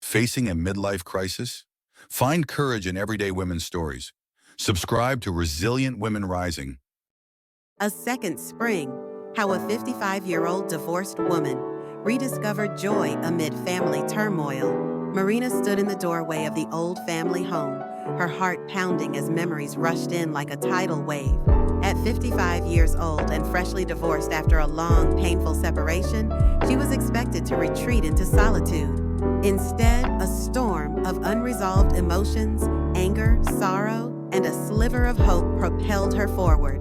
Facing a midlife crisis? Find courage in everyday women's stories. Subscribe to Resilient Women Rising. A second spring, how a 55-year-old divorced woman rediscovered joy amid family turmoil. Marina stood in the doorway of the old family home, her heart pounding as memories rushed in like a tidal wave. At 55 years old and freshly divorced after a long, painful separation, she was expected to retreat into solitude. Instead, a storm of unresolved emotions, anger, sorrow, and a sliver of hope propelled her forward.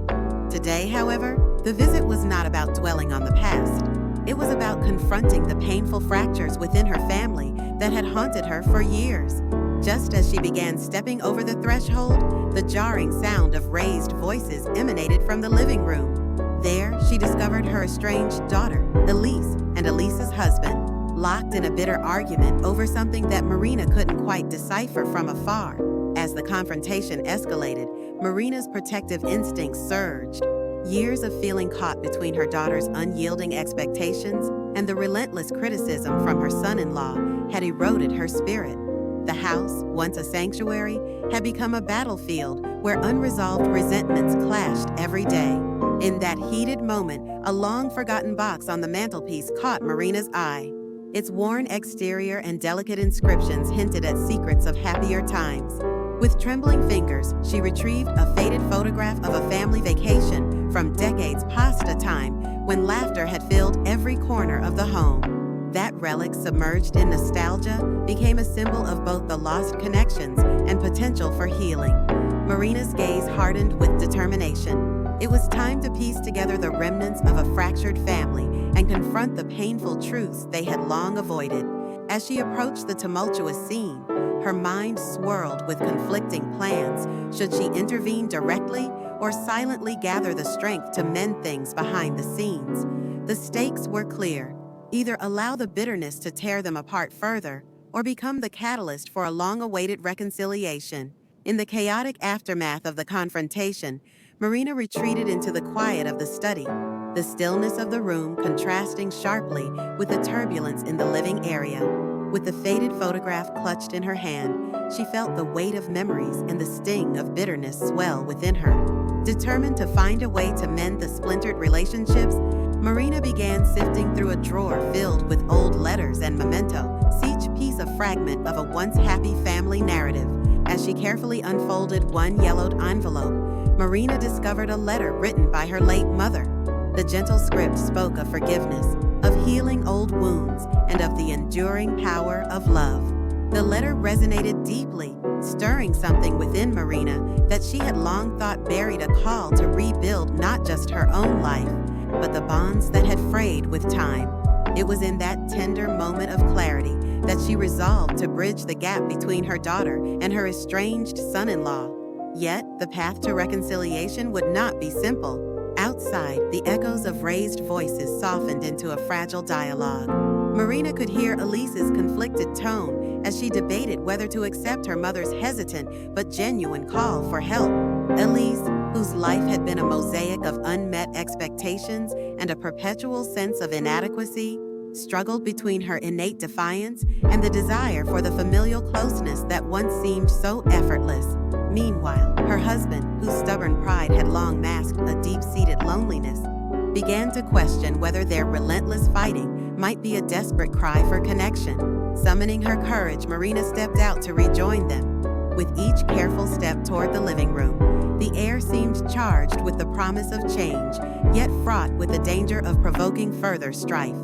Today, however, the visit was not about dwelling on the past. It was about confronting the painful fractures within her family that had haunted her for years. Just as she began stepping over the threshold, the jarring sound of raised voices emanated from the living room. There, she discovered her estranged daughter, Elise, and Elise's husband, locked in a bitter argument over something that Marina couldn't quite decipher from afar. As the confrontation escalated, Marina's protective instincts surged. Years of feeling caught between her daughter's unyielding expectations and the relentless criticism from her son-in-law had eroded her spirit. The house, once a sanctuary, had become a battlefield where unresolved resentments clashed every day. In that heated moment, a long-forgotten box on the mantelpiece caught Marina's eye. Its worn exterior and delicate inscriptions hinted at secrets of happier times. With trembling fingers, she retrieved a faded photograph of a family vacation from decades past a time when laughter had filled every corner of the home. That relic, submerged in nostalgia, became a symbol of both the lost connections and potential for healing. Marina's gaze hardened with determination. It was time to piece together the remnants of a fractured family and confront the painful truths they had long avoided. As she approached the tumultuous scene, her mind swirled with conflicting plans. Should she intervene directly or silently gather the strength to mend things behind the scenes? The stakes were clear. Either allow the bitterness to tear them apart further or become the catalyst for a long-awaited reconciliation. In the chaotic aftermath of the confrontation, Marina retreated into the quiet of the study, the stillness of the room contrasting sharply with the turbulence in the living area. With the faded photograph clutched in her hand, she felt the weight of memories and the sting of bitterness swell within her. Determined to find a way to mend the splintered relationships, Marina began sifting through a drawer filled with old letters and mementos, each piece a fragment of a once happy family narrative. As she carefully unfolded one yellowed envelope, Marina discovered a letter written by her late mother. The gentle script spoke of forgiveness, of healing old wounds, and of the enduring power of love. The letter resonated deeply, stirring something within Marina that she had long thought buried, a call to rebuild not just her own life, but the bonds that had frayed with time. It was in that tender moment of clarity that she resolved to bridge the gap between her daughter and her estranged son-in-law. Yet, the path to reconciliation would not be simple. Outside, the echoes of raised voices softened into a fragile dialogue. Marina could hear Elise's conflicted tone as she debated whether to accept her mother's hesitant but genuine call for help. Elise, whose life had been a mosaic of unmet expectations and a perpetual sense of inadequacy, struggled between her innate defiance and the desire for the familial closeness that once seemed so effortless. Meanwhile, her husband, whose stubborn pride had long masked a deep-seated loneliness, began to question whether their relentless fighting might be a desperate cry for connection. Summoning her courage, Marina stepped out to rejoin them. With each careful step toward the living room, the air seemed charged with the promise of change, yet fraught with the danger of provoking further strife.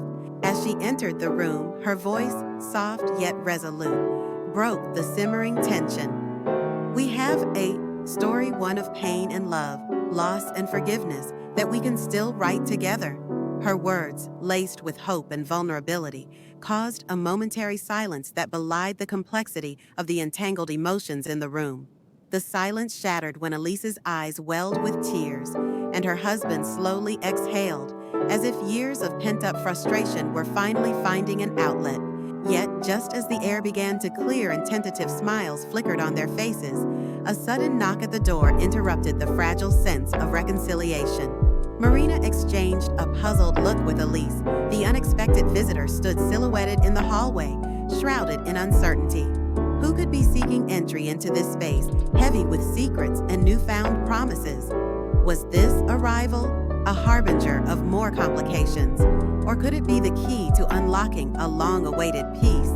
As she entered the room, her voice, soft yet resolute, broke the simmering tension. We have a story, one of pain and love, loss and forgiveness, that we can still write together. Her words, laced with hope and vulnerability, caused a momentary silence that belied the complexity of the entangled emotions in the room. The silence shattered when Elise's eyes welled with tears, and her husband slowly exhaled, as if years of pent-up frustration were finally finding an outlet. Yet, just as the air began to clear and tentative smiles flickered on their faces, a sudden knock at the door interrupted the fragile sense of reconciliation. Marina exchanged a puzzled look with Elise. The unexpected visitor stood silhouetted in the hallway, shrouded in uncertainty. Who could be seeking entry into this space, heavy with secrets and newfound promises? Was this arrival a harbinger of more complications, or could it be the key to unlocking a long-awaited peace?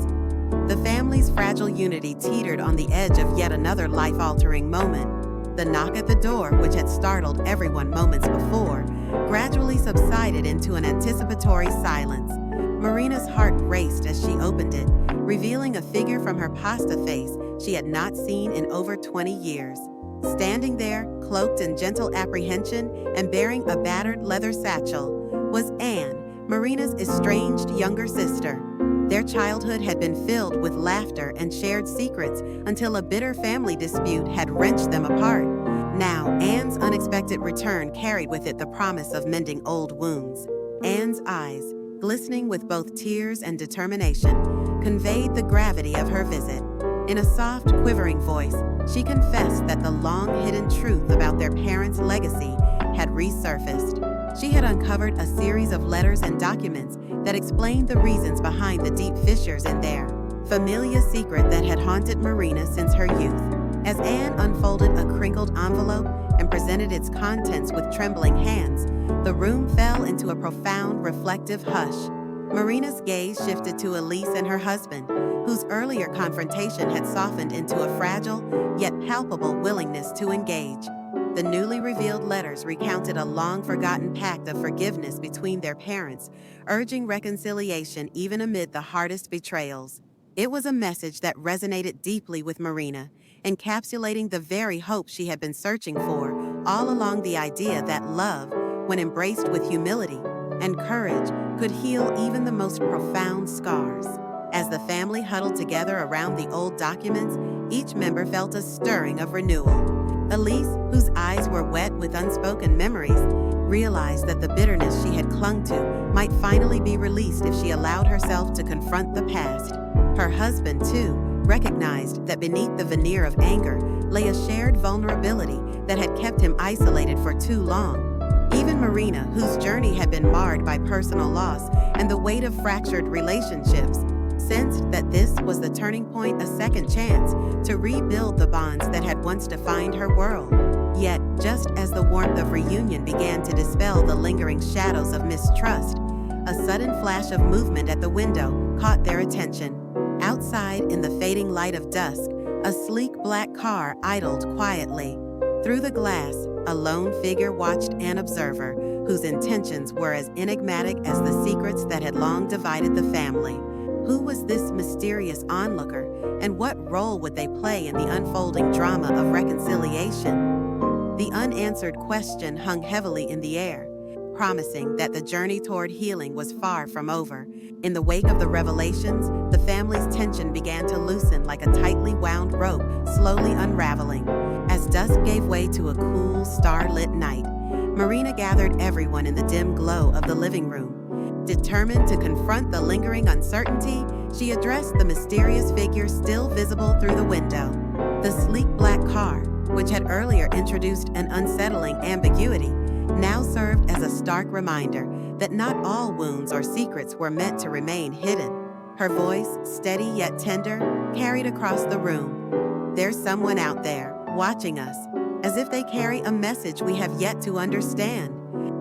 The family's fragile unity teetered on the edge of yet another life-altering moment. The knock at the door, which had startled everyone moments before, gradually subsided into an anticipatory silence. Marina's heart raced as she opened it, revealing a figure from her pasta face she had not seen in over 20 years. Standing there, cloaked in gentle apprehension and bearing a battered leather satchel, was Anne, Marina's estranged younger sister. Their childhood had been filled with laughter and shared secrets until a bitter family dispute had wrenched them apart. Now, Anne's unexpected return carried with it the promise of mending old wounds. Anne's eyes, glistening with both tears and determination, conveyed the gravity of her visit. In a soft, quivering voice, she confessed that the long-hidden truth about their parents' legacy had resurfaced. She had uncovered a series of letters and documents that explained the reasons behind the deep fissures in their familiar secret that had haunted Marina since her youth. As Anne unfolded a crinkled envelope and presented its contents with trembling hands, the room fell into a profound, reflective hush. Marina's gaze shifted to Elise and her husband, whose earlier confrontation had softened into a fragile, yet palpable willingness to engage. The newly revealed letters recounted a long-forgotten pact of forgiveness between their parents, urging reconciliation even amid the hardest betrayals. It was a message that resonated deeply with Marina, encapsulating the very hope she had been searching for all along: the idea that love, when embraced with humility and courage, could heal even the most profound scars. As the family huddled together around the old documents, each member felt a stirring of renewal. Elise, whose eyes were wet with unspoken memories, realized that the bitterness she had clung to might finally be released if she allowed herself to confront the past. Her husband, too, recognized that beneath the veneer of anger lay a shared vulnerability that had kept him isolated for too long. Even Marina, whose journey had been marred by personal loss and the weight of fractured relationships, sensed that this was the turning point, a second chance to rebuild the bonds that had once defined her world. Yet, just as the warmth of reunion began to dispel the lingering shadows of mistrust, a sudden flash of movement at the window caught their attention. Outside, in the fading light of dusk, a sleek black car idled quietly. Through the glass, a lone figure watched an observer whose intentions were as enigmatic as the secrets that had long divided the family. Who was this mysterious onlooker, and what role would they play in the unfolding drama of reconciliation? The unanswered question hung heavily in the air, promising that the journey toward healing was far from over. In the wake of the revelations, the family's tension began to loosen like a tightly wound rope, slowly unraveling. As dusk gave way to a cool, star-lit night, Marina gathered everyone in the dim glow of the living room. Determined to confront the lingering uncertainty, she addressed the mysterious figure still visible through the window. The sleek black car, which had earlier introduced an unsettling ambiguity, now served as a stark reminder that not all wounds or secrets were meant to remain hidden. Her voice, steady yet tender, carried across the room. There's someone out there, watching us, as if they carry a message we have yet to understand.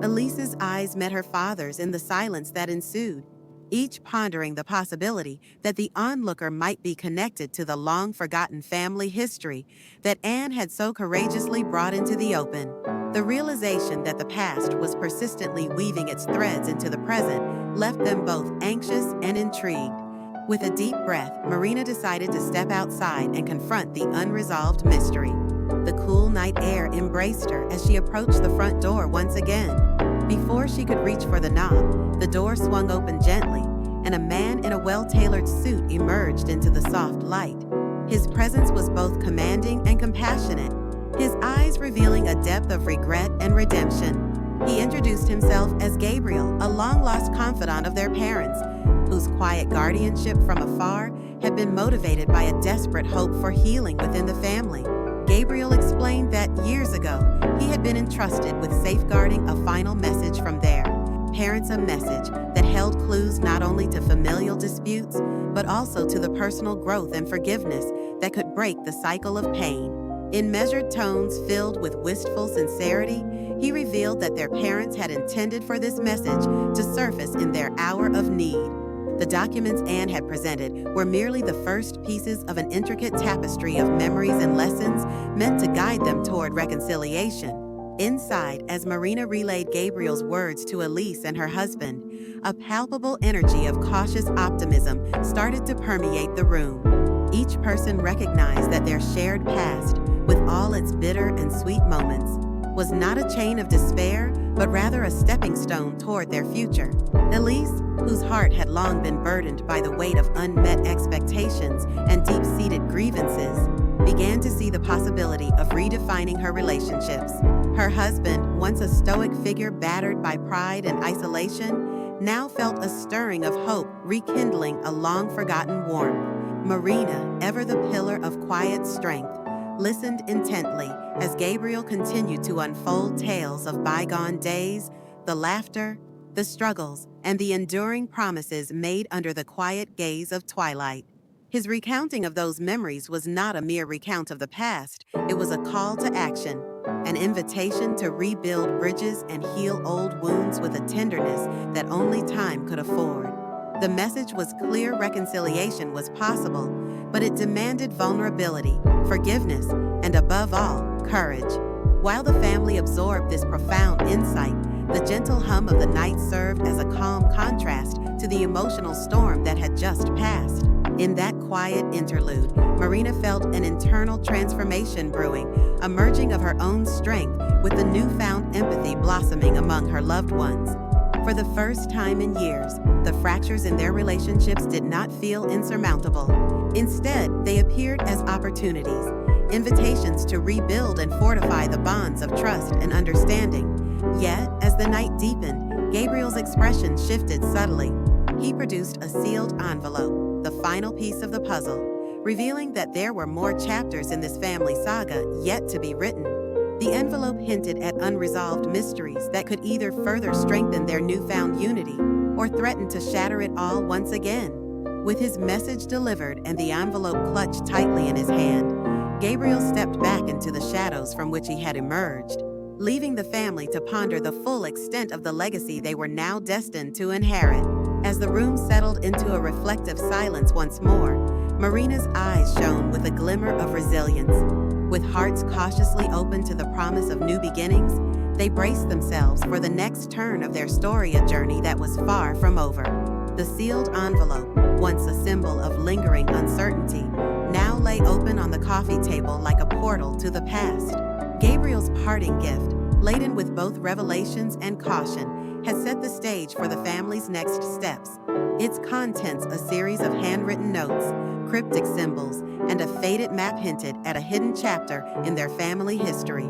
Elise's eyes met her father's in the silence that ensued, each pondering the possibility that the onlooker might be connected to the long-forgotten family history that Anne had so courageously brought into the open. The realization that the past was persistently weaving its threads into the present left them both anxious and intrigued. With a deep breath, Marina decided to step outside and confront the unresolved mystery. The cool night air embraced her as she approached the front door once again. Before she could reach for the knob, the door swung open gently, and a man in a well-tailored suit emerged into the soft light. His presence was both commanding and compassionate, his eyes revealing a depth of regret and redemption. He introduced himself as Gabriel, a long-lost confidant of their parents, whose quiet guardianship from afar had been motivated by a desperate hope for healing within the family. Gabriel explained that years ago, he had been entrusted with safeguarding a final message from their parents, a message that held clues not only to familial disputes, but also to the personal growth and forgiveness that could break the cycle of pain. In measured tones filled with wistful sincerity, he revealed that their parents had intended for this message to surface in their hour of need. The documents Anne had presented were merely the first pieces of an intricate tapestry of memories and lessons meant to guide them toward reconciliation. Inside, as Marina relayed Gabriel's words to Elise and her husband, a palpable energy of cautious optimism started to permeate the room. Each person recognized that their shared past, with all its bitter and sweet moments, was not a chain of despair, but rather a stepping stone toward their future. Elise, whose heart had long been burdened by the weight of unmet expectations and deep-seated grievances, began to see the possibility of redefining her relationships. Her husband, once a stoic figure battered by pride and isolation, now felt a stirring of hope rekindling a long-forgotten warmth. Marina, ever the pillar of quiet strength, listened intently as Gabriel continued to unfold tales of bygone days, the laughter, the struggles, and the enduring promises made under the quiet gaze of twilight. His recounting of those memories was not a mere recount of the past, it was a call to action, an invitation to rebuild bridges and heal old wounds with a tenderness that only time could afford. The message was clear: reconciliation was possible, but it demanded vulnerability, forgiveness, and above all, courage. While the family absorbed this profound insight, the gentle hum of the night served as a calm contrast to the emotional storm that had just passed. In that quiet interlude, Marina felt an internal transformation brewing, a merging of her own strength with the newfound empathy blossoming among her loved ones. For the first time in years, the fractures in their relationships did not feel insurmountable. Instead, they appeared as opportunities, invitations to rebuild and fortify the bonds of trust and understanding. Yet, as the night deepened, Gabriel's expression shifted subtly. He produced a sealed envelope, the final piece of the puzzle, revealing that there were more chapters in this family saga yet to be written. The envelope hinted at unresolved mysteries that could either further strengthen their newfound unity or threaten to shatter it all once again. With his message delivered and the envelope clutched tightly in his hand, Gabriel stepped back into the shadows from which he had emerged, leaving the family to ponder the full extent of the legacy they were now destined to inherit. As the room settled into a reflective silence once more, Marina's eyes shone with a glimmer of resilience. With hearts cautiously open to the promise of new beginnings, they braced themselves for the next turn of their story, a journey that was far from over. The sealed envelope, once a symbol of lingering uncertainty, now lay open on the coffee table like a portal to the past. Gabriel's parting gift, laden with both revelations and caution, had set the stage for the family's next steps. Its contents, a series of handwritten notes, cryptic symbols, and a faded map hinted at a hidden chapter in their family history.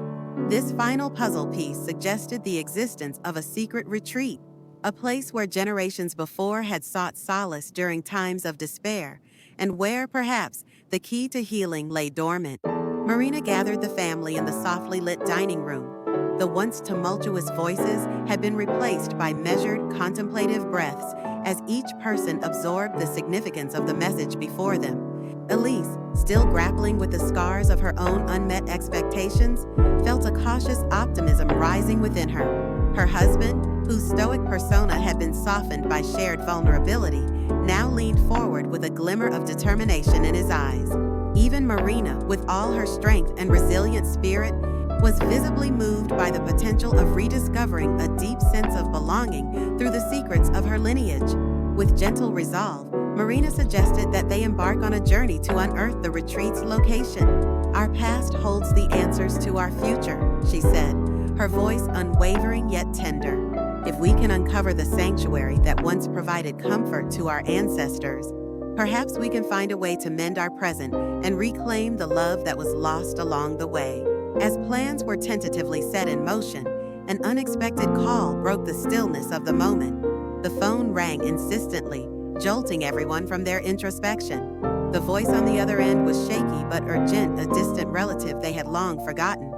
This final puzzle piece suggested the existence of a secret retreat, a place where generations before had sought solace during times of despair, and where, perhaps, the key to healing lay dormant. Marina gathered the family in the softly lit dining room. The once tumultuous voices had been replaced by measured, contemplative breaths as each person absorbed the significance of the message before them. Elise, still grappling with the scars of her own unmet expectations, felt a cautious optimism rising within her. Her husband, whose stoic persona had been softened by shared vulnerability, now leaned forward with a glimmer of determination in his eyes. Even Marina, with all her strength and resilient spirit, was visibly moved by the potential of rediscovering a deep sense of belonging through the secrets of her lineage. With gentle resolve, Marina suggested that they embark on a journey to unearth the retreat's location. "Our past holds the answers to our future," she said, her voice unwavering yet tender. "If we can uncover the sanctuary that once provided comfort to our ancestors, perhaps we can find a way to mend our present and reclaim the love that was lost along the way." As plans were tentatively set in motion, an unexpected call broke the stillness of the moment. The phone rang insistently, jolting everyone from their introspection. The voice on the other end was shaky but urgent, a distant relative they had long forgotten.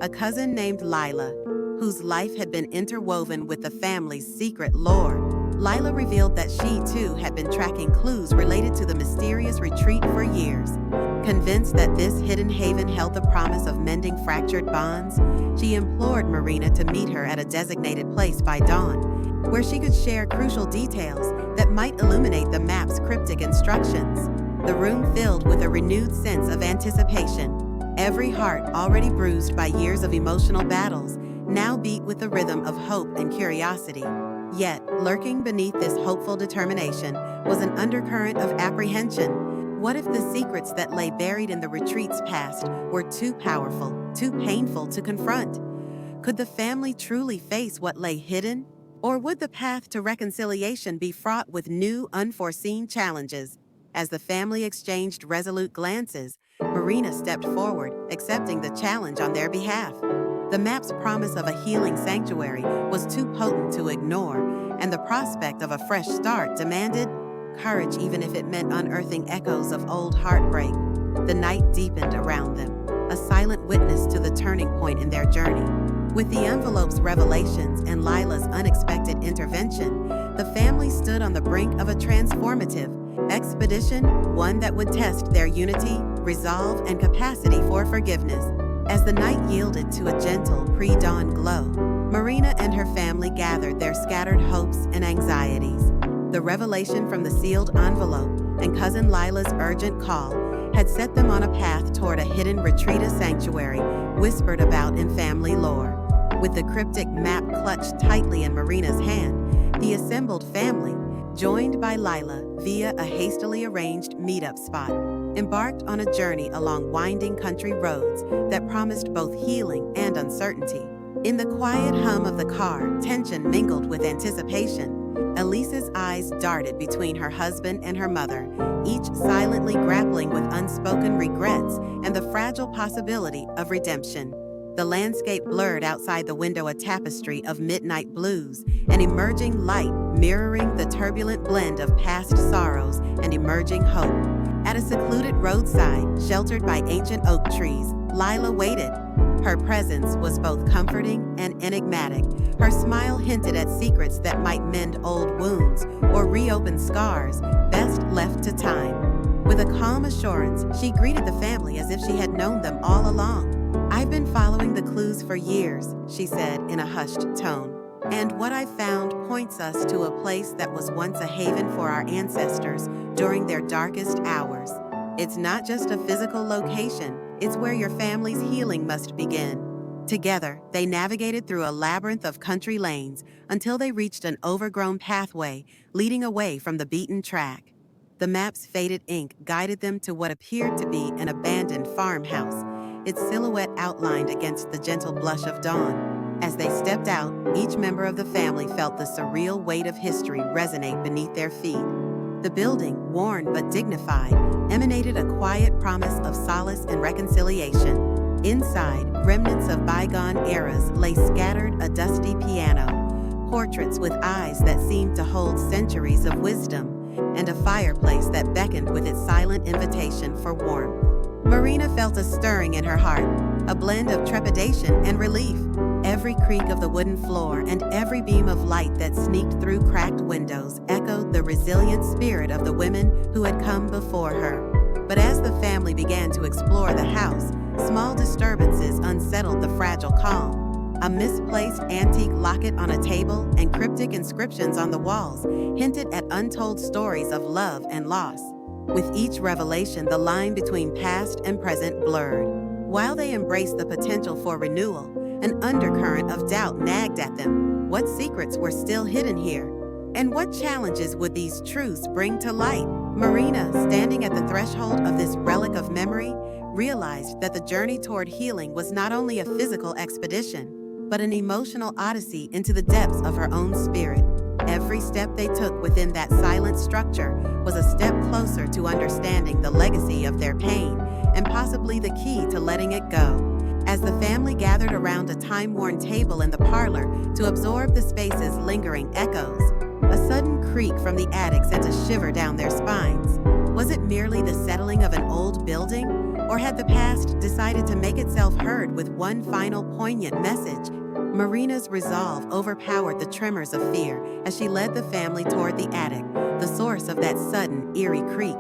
A cousin named Lila, whose life had been interwoven with the family's secret lore. Lila revealed that she, too, had been tracking clues related to the mysterious retreat for years. Convinced that this hidden haven held the promise of mending fractured bonds, she implored Marina to meet her at a designated place by dawn, where she could share crucial details that might illuminate the map's cryptic instructions. The room filled with a renewed sense of anticipation. Every heart, already bruised by years of emotional battles, now beat with the rhythm of hope and curiosity. Yet, lurking beneath this hopeful determination was an undercurrent of apprehension. What if the secrets that lay buried in the retreat's past were too powerful, too painful to confront? Could the family truly face what lay hidden? Or would the path to reconciliation be fraught with new, unforeseen challenges? As the family exchanged resolute glances, Marina stepped forward, accepting the challenge on their behalf. The map's promise of a healing sanctuary was too potent to ignore, and the prospect of a fresh start demanded courage, even if it meant unearthing echoes of old heartbreak. The night deepened around them, a silent witness to the turning point in their journey. With the envelope's revelations and Lila's unexpected intervention, the family stood on the brink of a transformative expedition, one that would test their unity, resolve, and capacity for forgiveness. As the night yielded to a gentle pre-dawn glow, Marina and her family gathered their scattered hopes and anxieties. The revelation from the sealed envelope and cousin Lila's urgent call had set them on a path toward a hidden retreat sanctuary whispered about in family lore. With the cryptic map clutched tightly in Marina's hand, the assembled family, joined by Lila via a hastily arranged meetup spot, embarked on a journey along winding country roads that promised both healing and uncertainty. In the quiet hum of the car, tension mingled with anticipation. Elise's eyes darted between her husband and her mother, each silently grappling with unspoken regrets and the fragile possibility of redemption. The landscape blurred outside the window, a tapestry of midnight blues, an emerging light mirroring the turbulent blend of past sorrows and emerging hope. At a secluded roadside, sheltered by ancient oak trees, Lila waited. Her presence was both comforting and enigmatic. Her smile hinted at secrets that might mend old wounds or reopen scars best left to time. With a calm assurance, she greeted the family as if she had known them all along. "I've been following the clues for years," she said in a hushed tone. "And what I've found points us to a place that was once a haven for our ancestors during their darkest hours. It's not just a physical location, it's where your family's healing must begin." Together, they navigated through a labyrinth of country lanes until they reached an overgrown pathway leading away from the beaten track. The map's faded ink guided them to what appeared to be an abandoned farmhouse, its silhouette outlined against the gentle blush of dawn. As they stepped out, each member of the family felt the surreal weight of history resonate beneath their feet. The building, worn but dignified, emanated a quiet promise of solace and reconciliation. Inside, remnants of bygone eras lay scattered, a dusty piano, portraits with eyes that seemed to hold centuries of wisdom, and a fireplace that beckoned with its silent invitation for warmth. Marina felt a stirring in her heart, a blend of trepidation and relief. Every creak of the wooden floor and every beam of light that sneaked through cracked windows echoed the resilient spirit of the women who had come before her. But as the family began to explore the house, small disturbances unsettled the fragile calm. A misplaced antique locket on a table and cryptic inscriptions on the walls hinted at untold stories of love and loss. With each revelation, the line between past and present blurred. While they embraced the potential for renewal, an undercurrent of doubt nagged at them. What secrets were still hidden here? And what challenges would these truths bring to light? Marina, standing at the threshold of this relic of memory, realized that the journey toward healing was not only a physical expedition, but an emotional odyssey into the depths of her own spirit. Every step they took within that silent structure was a step closer to understanding the legacy of their pain and possibly the key to letting it go. As the family gathered around a time-worn table in the parlor to absorb the space's lingering echoes, a sudden creak from the attic sent a shiver down their spines. Was it merely the settling of an old building, or had the past decided to make itself heard with one final poignant message? Marina's resolve overpowered the tremors of fear as she led the family toward the attic, the source of that sudden, eerie creak.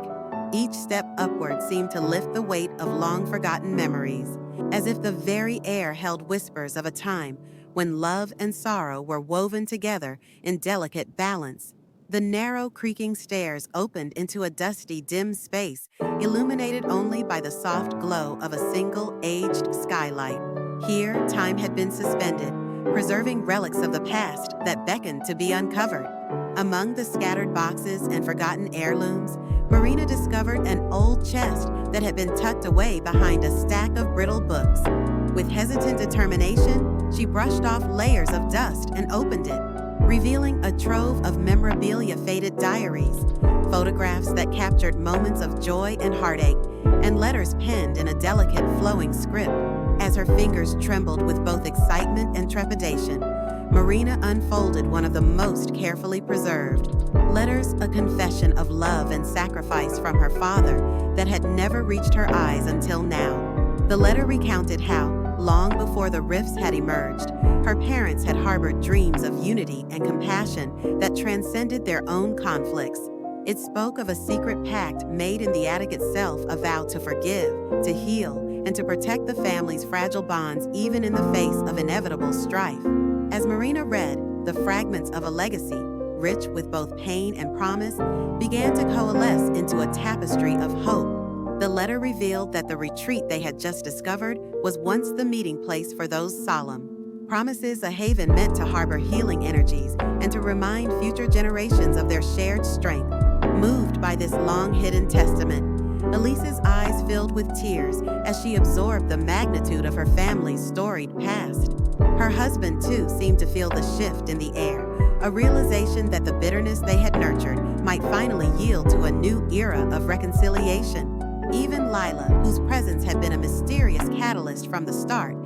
Each step upward seemed to lift the weight of long-forgotten memories, as if the very air held whispers of a time when love and sorrow were woven together in delicate balance. The narrow, creaking stairs opened into a dusty, dim space, illuminated only by the soft glow of a single, aged skylight. Here, time had been suspended, preserving relics of the past that beckoned to be uncovered. Among the scattered boxes and forgotten heirlooms, Marina discovered an old chest that had been tucked away behind a stack of brittle books. With hesitant determination, she brushed off layers of dust and opened it, revealing a trove of memorabilia-faded diaries, photographs that captured moments of joy and heartache, and letters penned in a delicate flowing script. As her fingers trembled with both excitement and trepidation, Marina unfolded one of the most carefully preserved letters, a confession of love and sacrifice from her father that had never reached her eyes until now. The letter recounted how, long before the rifts had emerged, her parents had harbored dreams of unity and compassion that transcended their own conflicts. It spoke of a secret pact made in the attic itself, a vow to forgive, to heal, and to protect the family's fragile bonds even in the face of inevitable strife. As Marina read, the fragments of a legacy, rich with both pain and promise, began to coalesce into a tapestry of hope. The letter revealed that the retreat they had just discovered was once the meeting place for those solemn promises, a haven meant to harbor healing energies and to remind future generations of their shared strength. Moved by this long-hidden testament, Elise's eyes filled with tears as she absorbed the magnitude of her family's storied past. Her husband, too, seemed to feel the shift in the air, a realization that the bitterness they had nurtured might finally yield to a new era of reconciliation. Even Lila, whose presence had been a mysterious catalyst from the start,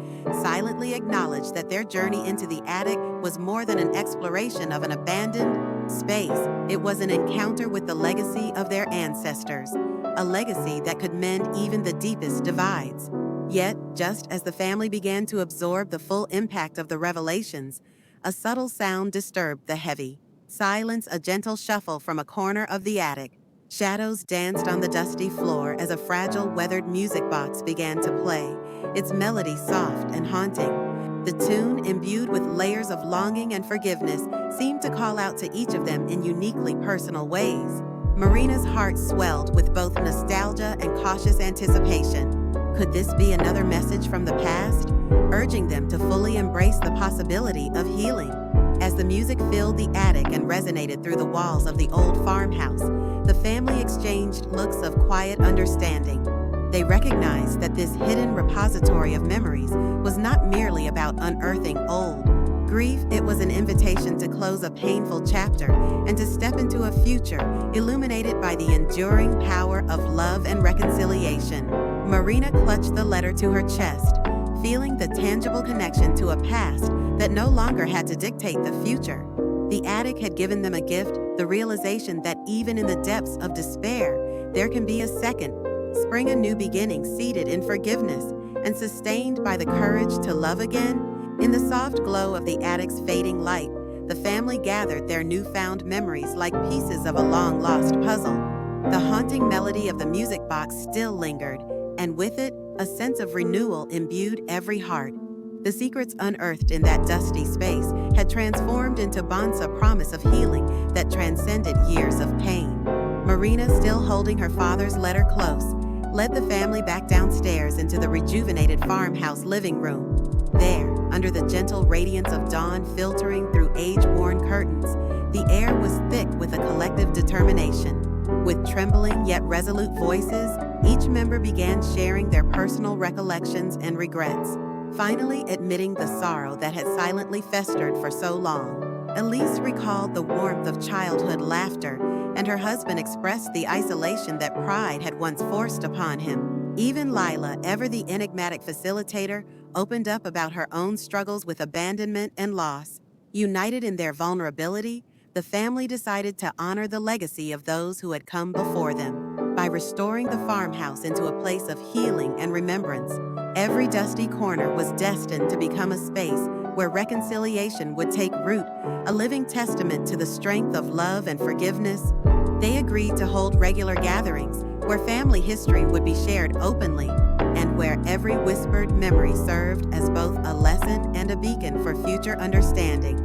silently acknowledged that their journey into the attic was more than an exploration of an abandoned space. It was an encounter with the legacy of their ancestors, a legacy that could mend even the deepest divides. Yet, just as the family began to absorb the full impact of the revelations, a subtle sound disturbed the heavy silence, a gentle shuffle from a corner of the attic. Shadows danced on the dusty floor as a fragile, weathered music box began to play, its melody soft and haunting. The tune, imbued with layers of longing and forgiveness, seemed to call out to each of them in uniquely personal ways. Marina's heart swelled with both nostalgia and cautious anticipation. Could this be another message from the past, urging them to fully embrace the possibility of healing? As the music filled the attic and resonated through the walls of the old farmhouse, the family exchanged looks of quiet understanding. They recognized that this hidden repository of memories was not merely about unearthing old grief. It was an invitation to close a painful chapter and to step into a future illuminated by the enduring power of love and reconciliation. Marina clutched the letter to her chest, feeling the tangible connection to a past that no longer had to dictate the future. The attic had given them a gift, the realization that even in the depths of despair, there can be a second spring, a new beginning seated in forgiveness and sustained by the courage to love again. In the soft glow of the attic's fading light, the family gathered their newfound memories like pieces of a long-lost puzzle. The haunting melody of the music box still lingered, and with it, a sense of renewal imbued every heart. The secrets unearthed in that dusty space had transformed into bonds, a promise of healing that transcended years of pain. Marina, still holding her father's letter close, led the family back downstairs into the rejuvenated farmhouse living room. There, under the gentle radiance of dawn filtering through age-worn curtains, the air was thick with a collective determination. With trembling yet resolute voices, each member began sharing their personal recollections and regrets, finally admitting the sorrow that had silently festered for so long. Elise recalled the warmth of childhood laughter, and her husband expressed the isolation that pride had once forced upon him. Even Lila, ever the enigmatic facilitator, opened up about her own struggles with abandonment and loss. United in their vulnerability, the family decided to honor the legacy of those who had come before them. By restoring the farmhouse into a place of healing and remembrance, every dusty corner was destined to become a space where reconciliation would take root, a living testament to the strength of love and forgiveness. They agreed to hold regular gatherings where family history would be shared openly and where every whispered memory served as both a lesson and a beacon for future understanding.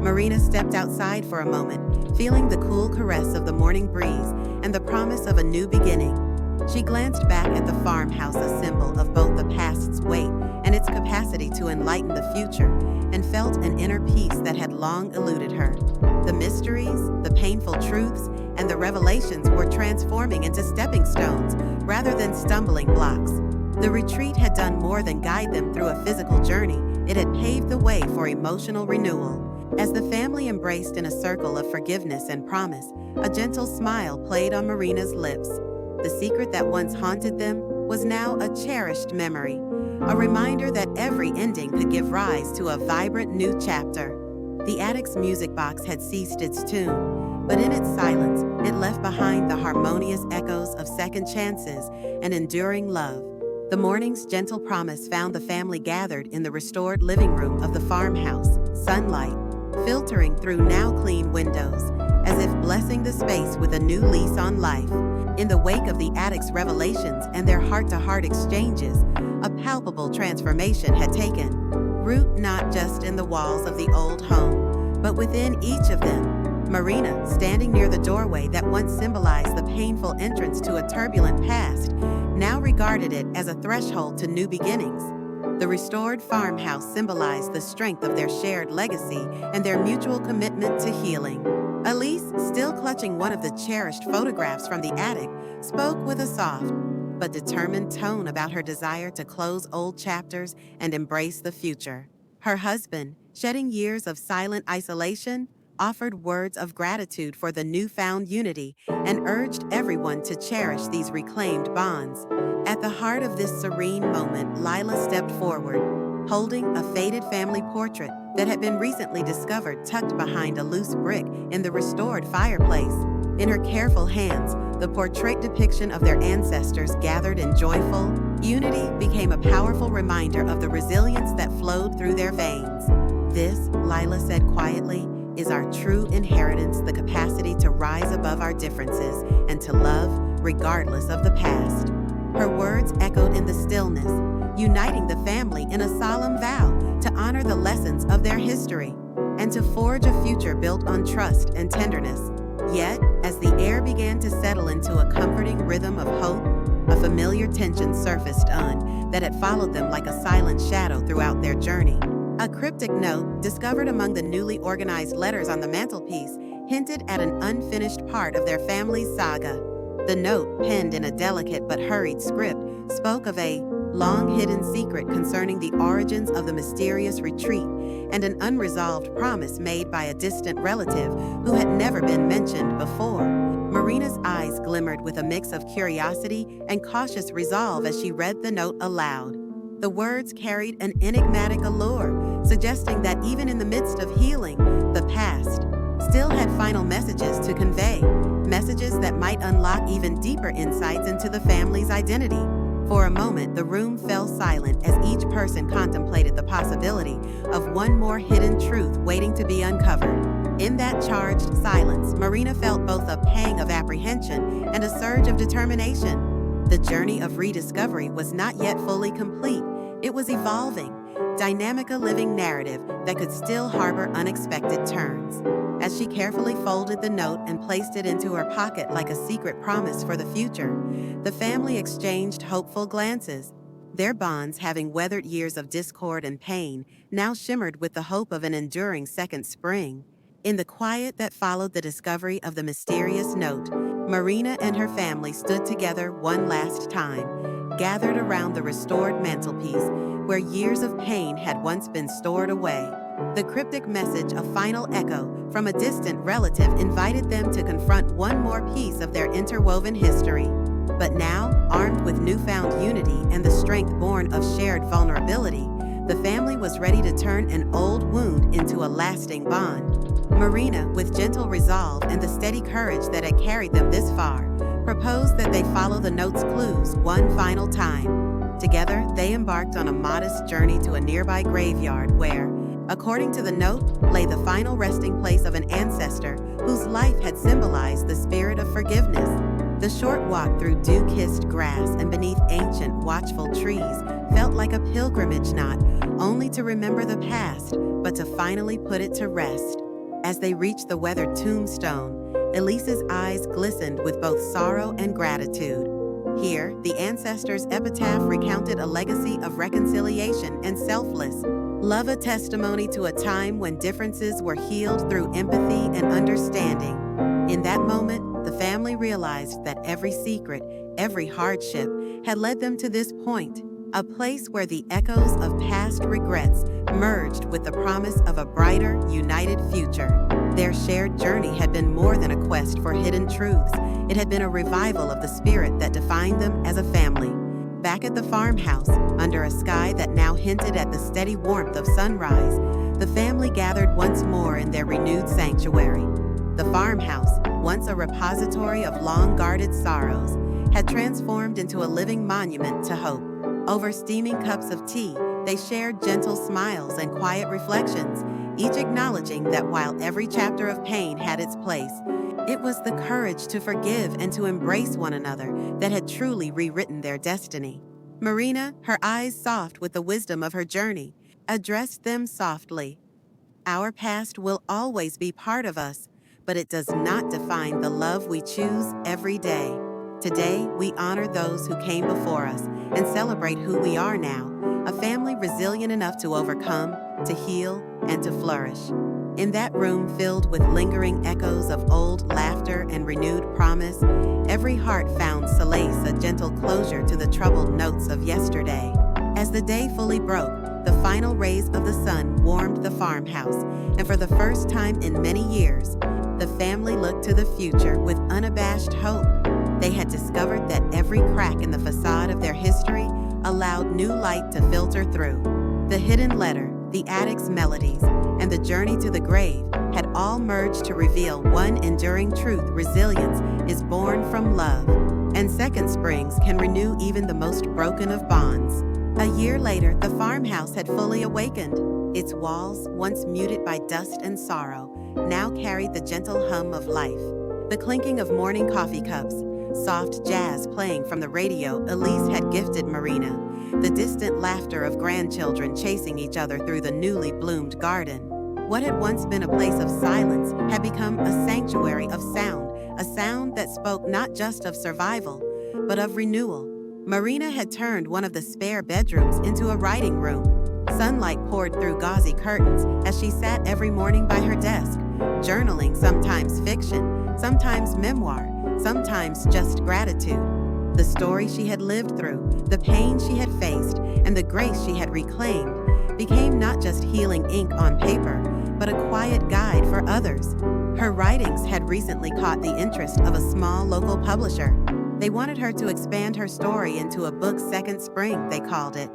Marina stepped outside for a moment, feeling the cool caress of the morning breeze and the promise of a new beginning. She glanced back at the farmhouse, a symbol of both the past's weight and its capacity to enlighten the future, and felt an inner peace that had long eluded her. The mysteries, the painful truths, and the revelations were transforming into stepping stones rather than stumbling blocks. The retreat had done more than guide them through a physical journey. It had paved the way for emotional renewal. As the family embraced in a circle of forgiveness and promise, a gentle smile played on Marina's lips. The secret that once haunted them was now a cherished memory, a reminder that every ending could give rise to a vibrant new chapter. The attic's music box had ceased its tune, but in its silence, it left behind the harmonious echoes of second chances and enduring love. The morning's gentle promise found the family gathered in the restored living room of the farmhouse, sunlight filtering through now clean windows, as if blessing the space with a new lease on life. In the wake of the attic's revelations and their heart-to-heart exchanges, a palpable transformation had taken root, not just in the walls of the old home, but within each of them. Marina, standing near the doorway that once symbolized the painful entrance to a turbulent past, now regarded it as a threshold to new beginnings. The restored farmhouse symbolized the strength of their shared legacy and their mutual commitment to healing. Elise, still clutching one of the cherished photographs from the attic, spoke with a soft but determined tone about her desire to close old chapters and embrace the future. Her husband, shedding years of silent isolation, offered words of gratitude for the newfound unity and urged everyone to cherish these reclaimed bonds. At the heart of this serene moment, Lila stepped forward, holding a faded family portrait that had been recently discovered tucked behind a loose brick in the restored fireplace. In her careful hands, the portrait depiction of their ancestors gathered in joyful unity became a powerful reminder of the resilience that flowed through their veins. This, Lila said quietly, is our true inheritance, the capacity to rise above our differences and to love regardless of the past. Her words echoed in the stillness, uniting the family in a solemn vow to honor the lessons of their history and to forge a future built on trust and tenderness. Yet, as the air began to settle into a comforting rhythm of hope, a familiar tension surfaced that had followed them like a silent shadow throughout their journey. A cryptic note, discovered among the newly organized letters on the mantelpiece, hinted at an unfinished part of their family's saga. The note, penned in a delicate but hurried script, spoke of a long-hidden secret concerning the origins of the mysterious retreat and an unresolved promise made by a distant relative who had never been mentioned before. Marina's eyes glimmered with a mix of curiosity and cautious resolve as she read the note aloud. The words carried an enigmatic allure, suggesting that even in the midst of healing, the past still had final messages to convey, messages that might unlock even deeper insights into the family's identity. For a moment, the room fell silent as each person contemplated the possibility of one more hidden truth waiting to be uncovered. In that charged silence, Marina felt both a pang of apprehension and a surge of determination. The journey of rediscovery was not yet fully complete. It was evolving, dynamic, a living narrative that could still harbor unexpected turns. As she carefully folded the note and placed it into her pocket like a secret promise for the future, the family exchanged hopeful glances. Their bonds, having weathered years of discord and pain, now shimmered with the hope of an enduring second spring. In the quiet that followed the discovery of the mysterious note, Marina and her family stood together one last time, gathered around the restored mantelpiece where years of pain had once been stored away. The cryptic message, a final echo from a distant relative, invited them to confront one more piece of their interwoven history. But now, armed with newfound unity and the strength born of shared vulnerability, the family was ready to turn an old wound into a lasting bond. Marina, with gentle resolve and the steady courage that had carried them this far, proposed that they follow the note's clues one final time. Together, they embarked on a modest journey to a nearby graveyard where, According to the note, lay the final resting place of an ancestor whose life had symbolized the spirit of forgiveness. The short walk through dew-kissed grass and beneath ancient, watchful trees felt like a pilgrimage, not only to remember the past, but to finally put it to rest. As they reached the weathered tombstone, Elise's eyes glistened with both sorrow and gratitude. Here, the ancestors' epitaph recounted a legacy of reconciliation and selfless love, a testimony to a time when differences were healed through empathy and understanding. In that moment, the family realized that every secret, every hardship had led them to this point, a place where the echoes of past regrets merged with the promise of a brighter, united future. Their shared journey had been more than a quest for hidden truths. It had been a revival of the spirit that defined them as a family. Back at the farmhouse, under a sky that now hinted at the steady warmth of sunrise, the family gathered once more in their renewed sanctuary. The farmhouse, once a repository of long-guarded sorrows, had transformed into a living monument to hope. Over steaming cups of tea, they shared gentle smiles and quiet reflections, each acknowledging that while every chapter of pain had its place, it was the courage to forgive and to embrace one another that had truly rewritten their destiny. Marina, her eyes soft with the wisdom of her journey, addressed them softly. Our past will always be part of us, but it does not define the love we choose every day. Today, we honor those who came before us and celebrate who we are now, a family resilient enough to overcome, to heal, and to flourish. In that room filled with lingering echoes of old laughter and renewed promise, every heart found solace, a gentle closure to the troubled notes of yesterday. As the day fully broke, the final rays of the sun warmed the farmhouse, and for the first time in many years, the family looked to the future with unabashed hope. They had discovered that every crack in the facade of their history allowed new light to filter through. The hidden letter, the attic's melodies, and the journey to the grave had all merged to reveal one enduring truth: resilience is born from love, and second springs can renew even the most broken of bonds. A year later, the farmhouse had fully awakened. Its walls, once muted by dust and sorrow, now carried the gentle hum of life. The clinking of morning coffee cups, soft jazz playing from the radio Elise had gifted Marina, the distant laughter of grandchildren chasing each other through the newly bloomed garden. What had once been a place of silence had become a sanctuary of sound, a sound that spoke not just of survival, but of renewal. Marina had turned one of the spare bedrooms into a writing room. Sunlight poured through gauzy curtains as she sat every morning by her desk, journaling, sometimes fiction, sometimes memoir, sometimes just gratitude. The story she had lived through, the pain she had faced, and the grace she had reclaimed became not just healing ink on paper, but a quiet guide for others. Her writings had recently caught the interest of a small local publisher. They wanted her to expand her story into a book, Second Spring, they called it.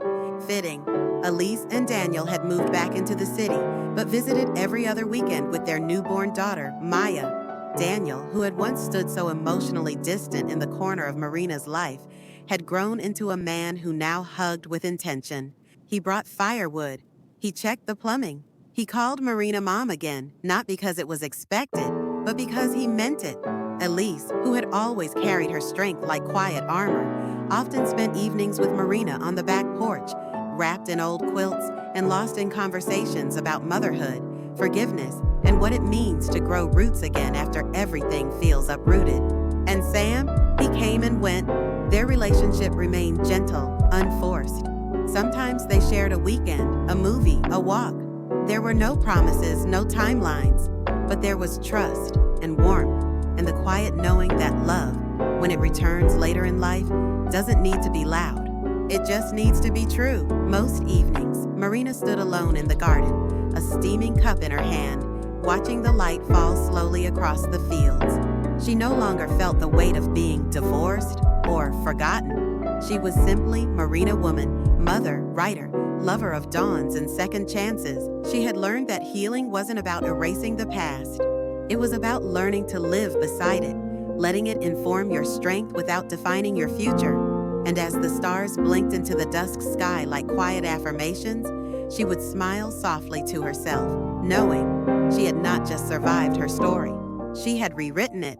Fitting. Elise and Daniel had moved back into the city, but visited every other weekend with their newborn daughter, Maya. Daniel, who had once stood so emotionally distant in the corner of Marina's life, had grown into a man who now hugged with intention. He brought firewood. He checked the plumbing. He called Marina Mom again, not because it was expected, but because he meant it. Elise, who had always carried her strength like quiet armor, often spent evenings with Marina on the back porch, wrapped in old quilts and lost in conversations about motherhood, forgiveness, and what it means to grow roots again after everything feels uprooted. And Sam, he came and went. Their relationship remained gentle, unforced. Sometimes they shared a weekend, a movie, a walk. There were no promises, no timelines, but there was trust and warmth and the quiet knowing that love, when it returns later in life, doesn't need to be loud. It just needs to be true. Most evenings, Marina stood alone in the garden, a steaming cup in her hand, watching the light fall slowly across the fields. She no longer felt the weight of being divorced or forgotten. She was simply Marina woman, mother, writer, lover of dawns and second chances. She had learned that healing wasn't about erasing the past. It was about learning to live beside it, letting it inform your strength without defining your future. And as the stars blinked into the dusk sky like quiet affirmations, She would smile softly to herself, knowing she had not just survived her story, she had rewritten it